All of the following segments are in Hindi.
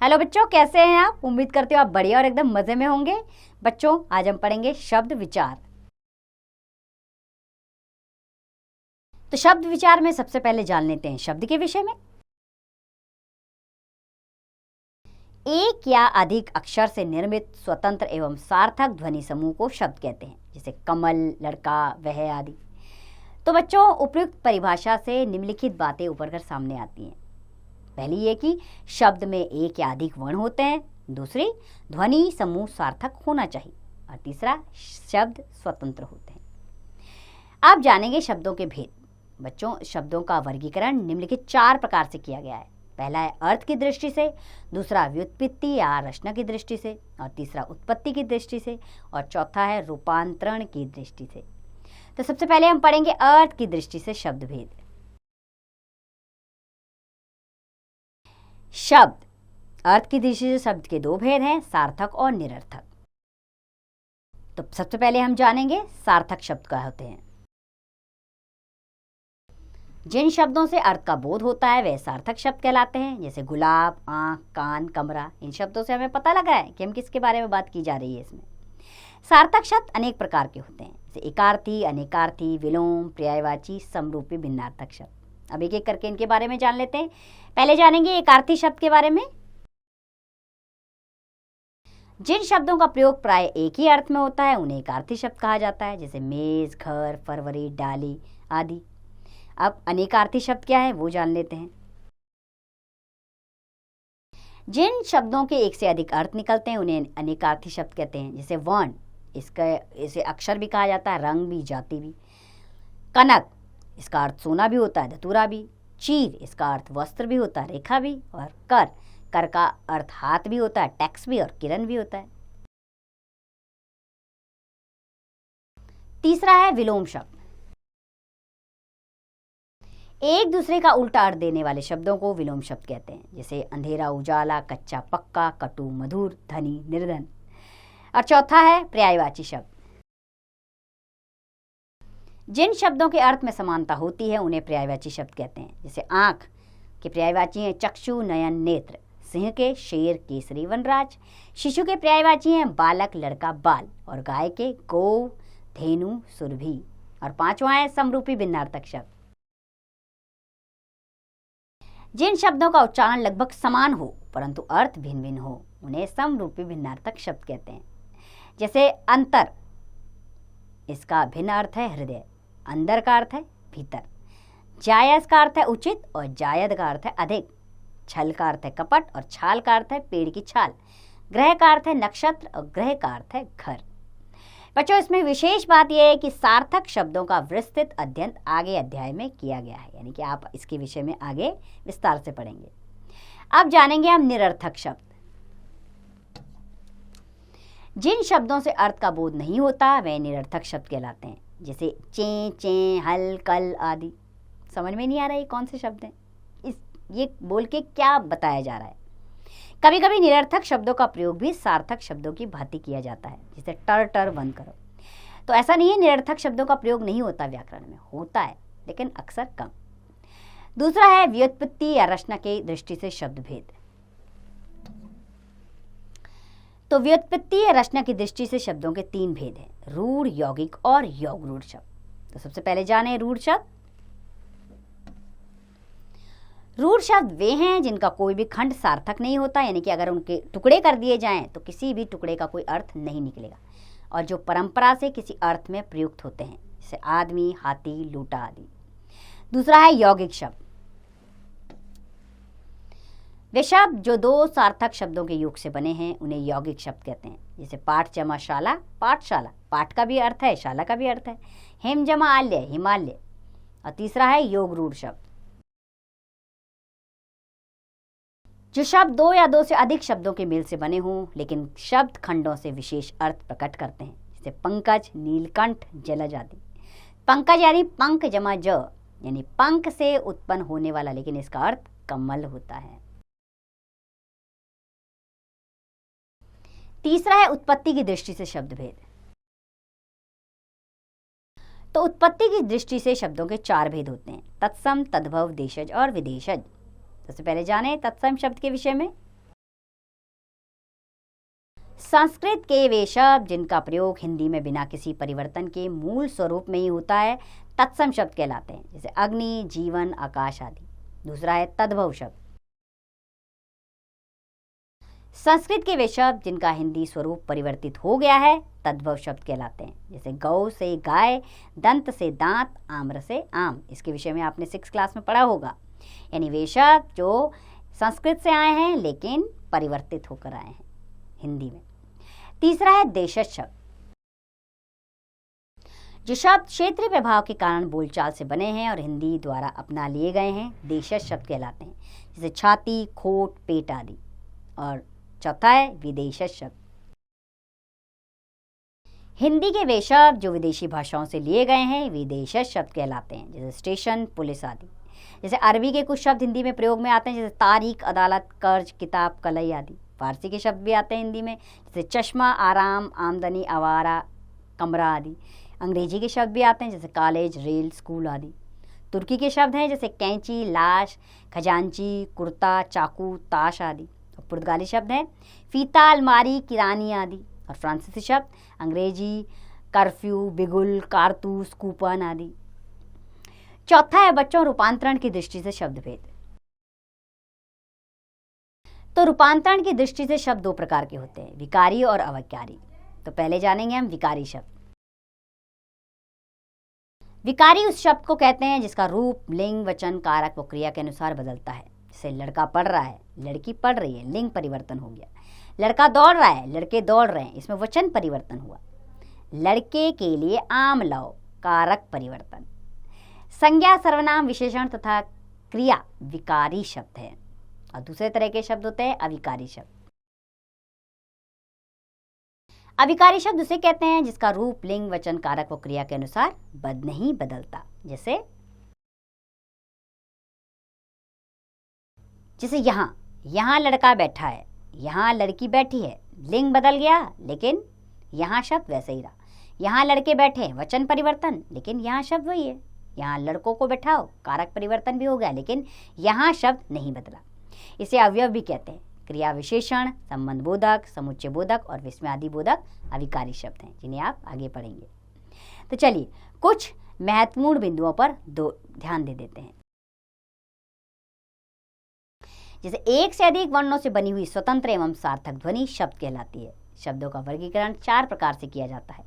हेलो बच्चों, कैसे हैं आप? उम्मीद करते हो आप बढ़िया और एकदम मजे में होंगे। बच्चों, आज हम पढ़ेंगे शब्द विचार। तो शब्द विचार में सबसे पहले जान लेते हैं शब्द के विषय में। एक या अधिक अक्षर से निर्मित स्वतंत्र एवं सार्थक ध्वनि समूह को शब्द कहते हैं, जैसे कमल, लड़का, वह आदि। तो बच्चों, उपयुक्त परिभाषा से निम्नलिखित बातें उभर कर सामने आती हैं। पहली ये कि शब्द में एक या अधिक वर्ण होते हैं। दूसरी, ध्वनि समूह सार्थक होना चाहिए। और तीसरा, शब्द स्वतंत्र होते हैं। आप जानेंगे शब्दों के भेद। बच्चों, शब्दों का वर्गीकरण निम्नलिखित 4 प्रकार से किया गया है। पहला है अर्थ की दृष्टि से, दूसरा व्युत्पत्ति या रचना की दृष्टि से, और तीसरा उत्पत्ति की दृष्टि से, और चौथा है रूपांतरण की दृष्टि से। तो सबसे पहले हम पढ़ेंगे अर्थ की दृष्टि से शब्द भेद। शब्द अर्थ की दृष्टि से शब्द के 2 भेद हैं, सार्थक और निरर्थक। तो सबसे पहले हम जानेंगे सार्थक शब्द क्या होते हैं। जिन शब्दों से अर्थ का बोध होता है वे सार्थक शब्द कहलाते हैं, जैसे गुलाब, आंख, कान, कमरा। इन शब्दों से हमें पता लगा है कि हम किसके बारे में बात की जा रही है। इसमें सार्थक शब्द अनेक प्रकार के होते हैं, जैसे एकार्थी, अनेकार्थी, विलोम, पर्यायवाची, समरूपी, भिन्नार्थक शब्द। अब एक एक करके इनके बारे में जान लेते हैं। पहले जानेंगे एकार्थी शब्द के बारे में। जिन शब्दों का प्रयोग प्राय एक ही अर्थ में होता है उन्हें एकार्थी शब्द कहा जाता है, जैसे मेज, घर, फरवरी, डाली आदि। अब अनेकार्थी शब्द क्या है वो जान लेते हैं। जिन शब्दों के एक से अधिक अर्थ निकलते हैं उन्हें अनेकार्थी शब्द कहते हैं, जैसे वर्ण, इसे अक्षर भी कहा जाता है, रंग भी, जाति भी। कनक, इसका अर्थ सोना भी होता है, धतूरा भी। चीर, इसका अर्थ वस्त्र भी होता है, रेखा भी। और कर का अर्थ हाथ भी होता है, टैक्स भी, और किरण भी होता है। तीसरा है विलोम शब्द। एक दूसरे का उल्टा अर्थ देने वाले शब्दों को विलोम शब्द कहते हैं, जैसे अंधेरा, उजाला, कच्चा, पक्का, कटु, मधुर, धनी, निर्धन। और चौथा है पर्यायवाची शब्द। जिन शब्दों के अर्थ में समानता होती है उन्हें पर्यायवाची शब्द कहते हैं, जैसे आंख के पर्यायवाची हैं चक्षु, नयन, नेत्र। सिंह के शेर, केसरी, वनराज। शिशु के पर्यायवाची हैं बालक, लड़का, बाल। और गाय के गौ, धेनु, सुरभि। और पांचवा है समरूपी, भिन्नार्थक शब्द। जिन शब्दों का उच्चारण लगभग समान हो परंतु अर्थ भिन्न भिन्न हो उन्हें समरूपी, भिन्नार्थक शब्द कहते हैं, जैसे अंतर, इसका भिन्न अर्थ है हृदय। अंदर का अर्थ है भीतर। जायज का अर्थ है उचित, और जायद का अर्थ है अधिक। छल का अर्थ है कपट, और छाल का अर्थ है पेड़ की छाल। ग्रह का अर्थ है नक्षत्र, और ग्रह का अर्थ है घर। बच्चों, इसमें विशेष बात यह है कि सार्थक शब्दों का विस्तृत अध्ययन आगे अध्याय में किया गया है, यानी कि आप इसके विषय में आगे विस्तार से पढ़ेंगे। अब जानेंगे हम निरर्थक शब्द। जिन शब्दों से अर्थ का बोध नहीं होता वे निरर्थक शब्द कहलाते हैं, जैसे चे, चे, हल, कल आदि। समझ में नहीं आ रहा है कौन से शब्द हैं, ये बोल के क्या बताया जा रहा है। कभी कभी निरर्थक शब्दों का प्रयोग भी सार्थक शब्दों की भांति किया जाता है, जैसे टर बंद करो। तो ऐसा नहीं है निरर्थक शब्दों का प्रयोग नहीं होता, व्याकरण में होता है लेकिन अक्सर कम। दूसरा है व्युत्पत्ति या रचना की दृष्टि से शब्द भेद। तो व्युत्पत्ति या रचना की दृष्टि से शब्दों के 3 भेद हैं, रूढ़, यौगिक और यौगरूढ़ शब्द। तो सबसे पहले जाने रूढ़ शब्द। रूढ़ शब्द वे हैं जिनका कोई भी खंड सार्थक नहीं होता, यानी कि अगर उनके टुकड़े कर दिए जाएं तो किसी भी टुकड़े का कोई अर्थ नहीं निकलेगा, और जो परंपरा से किसी अर्थ में प्रयुक्त होते हैं, जैसे आदमी, हाथी, लूटा आदि। दूसरा है यौगिक शब्द। वे शब्द जो 2 सार्थक शब्दों के योग से बने हैं उन्हें यौगिक शब्द कहते हैं, जैसे पाठ जमा शाला, पाठशाला। पाठ का भी अर्थ है, शाला का भी अर्थ है। हिम जमा आल्य, हिमालय। और तीसरा है योगरूढ़ शब्द। जो शब्द 2 या 2 से अधिक शब्दों के मेल से बने हों लेकिन शब्द खंडों से विशेष अर्थ प्रकट करते हैं, जैसे पंकज, नीलकंठ, जलज आदि। पंकज यानी पंख जमा ज, यानी पंख से उत्पन्न होने वाला, लेकिन इसका अर्थ कमल होता है। तीसरा है उत्पत्ति की दृष्टि से शब्द भेद। तो उत्पत्ति की दृष्टि से शब्दों के 4 भेद होते हैं, तत्सम, तद्भव, देशज और विदेशज। सबसे पहले जाने तत्सम शब्द के विषय में। संस्कृत के वे शब्द जिनका प्रयोग हिंदी में बिना किसी परिवर्तन के मूल स्वरूप में ही होता है तत्सम शब्द कहलाते हैं, जैसे अग्नि, जीवन, आकाश आदि। दूसरा है तद्भव शब्द। संस्कृत के वे शब्द जिनका हिंदी स्वरूप परिवर्तित हो गया है तद्भव शब्द कहलाते हैं, जैसे गौ से गाय, दंत से दांत, आम्र से आम। इसके विषय में आपने 6th क्लास में पढ़ा होगा। यानी वे शब्द जो संस्कृत से आए हैं लेकिन परिवर्तित होकर आए हैं हिंदी में। तीसरा है देशज शब्द। जो शब्द क्षेत्रीय प्रभाव के कारण बोलचाल से बने हैं और हिंदी द्वारा अपना लिए गए हैं देशज शब्द कहलाते हैं, जैसे छाती, खोट, पेट आदि। और चौथा है विदेशज शब्द। हिंदी के वे शब्द जो विदेशी भाषाओं से लिए गए हैं विदेशज शब्द कहलाते हैं, जैसे स्टेशन, पुलिस आदि। जैसे अरबी के कुछ शब्द हिंदी में प्रयोग में आते हैं, जैसे तारीख, अदालत, कर्ज, किताब, कलई आदि। फारसी के शब्द भी आते हैं हिंदी में, जैसे चश्मा, आराम, आमदनी, आवारा, कमरा आदि। अंग्रेजी के शब्द भी आते हैं, जैसे कॉलेज, रेल, स्कूल आदि। तुर्की के शब्द हैं जैसे कैंची, लाश, खजांची, कुर्ता, चाकू, ताश आदि। और पुर्तगाली शब्द हैं फीता, अलमारी, किरानी आदि। और फ्रांसीसी शब्द अंग्रेजी, कर्फ्यू, बिगुल, कारतूस, कूपन आदि। चौथा है बच्चों रूपांतरण की दृष्टि से शब्द भेद। तो रूपांतरण की दृष्टि से शब्द दो प्रकार के होते हैं, विकारी और अविकारी। तो पहले जानेंगे हम विकारी शब्द। विकारी उस शब्द को कहते हैं जिसका रूप, लिंग, वचन, कारक व क्रिया के अनुसार बदलता है। जैसे लड़का पढ़ रहा है, लड़की पढ़ रही है, लिंग परिवर्तन हो गया। लड़का दौड़ रहा है, लड़के दौड़ रहे हैं, इसमें वचन परिवर्तन हुआ। लड़के के लिए आम लाओ, कारक परिवर्तन। संज्ञा, सर्वनाम, विशेषण तथा क्रिया विकारी शब्द है और दूसरे तरह के शब्द होते हैं अविकारी शब्द। अविकारी शब्द उसे कहते हैं जिसका रूप, लिंग, वचन, कारक व क्रिया के अनुसार नहीं बदलता। जैसे यहाँ लड़का बैठा है, यहाँ लड़की बैठी है, लिंग बदल गया लेकिन यहाँ शब्द वैसे ही रहा। यहाँ लड़के बैठे हैं, वचन परिवर्तन, लेकिन यहाँ शब्द वही है। यहाँ लड़कों को बैठाओ, कारक परिवर्तन भी हो गया लेकिन यहाँ शब्द नहीं बदला। इसे अवयव भी कहते हैं। क्रिया विशेषण, संबंध बोधक, समुच्चय बोधक और विस्मयादि बोधक अविकारी शब्द हैं जिन्हें आप आगे पढ़ेंगे। तो चलिए कुछ महत्वपूर्ण बिंदुओं पर ध्यान दे देते हैं। जैसे एक से अधिक वर्णों से बनी हुई स्वतंत्र एवं सार्थक ध्वनि शब्द कहलाती है। शब्दों का वर्गीकरण 4 प्रकार से किया जाता है,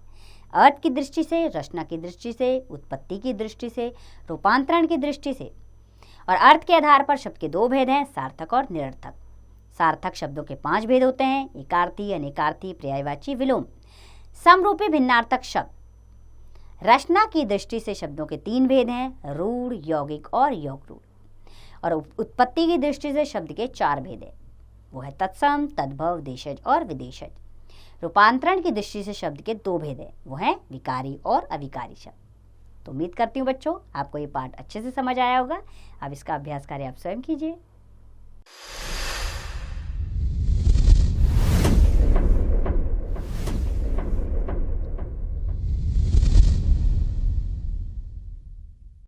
अर्थ की दृष्टि से, रचना की दृष्टि से, उत्पत्ति की दृष्टि से, रूपांतरण की दृष्टि से। और अर्थ के आधार पर शब्द के 2 भेद हैं, सार्थक और निरर्थक। सार्थक शब्दों के 5 भेद होते हैं, एकार्थी, अनेकार्थी, पर्यायवाची, विलोम। समरूपी भिन्नार्थक शब्द। रचना की दृष्टि से शब्दों के 3 भेद हैं, रूढ़, यौगिक और योग रूढ़। और उत्पत्ति की दृष्टि से शब्द के 4 भेद हैं, वो है तत्सम, तद्भव, देशज और विदेशज। रूपांतरण की दृष्टि से शब्द के 2 भेद हैं, वो हैं विकारी और अविकारी शब्द। तो उम्मीद करती हूँ बच्चों आपको ये पाठ अच्छे से समझ आया होगा। अब इसका अभ्यास कार्य आप स्वयं कीजिए।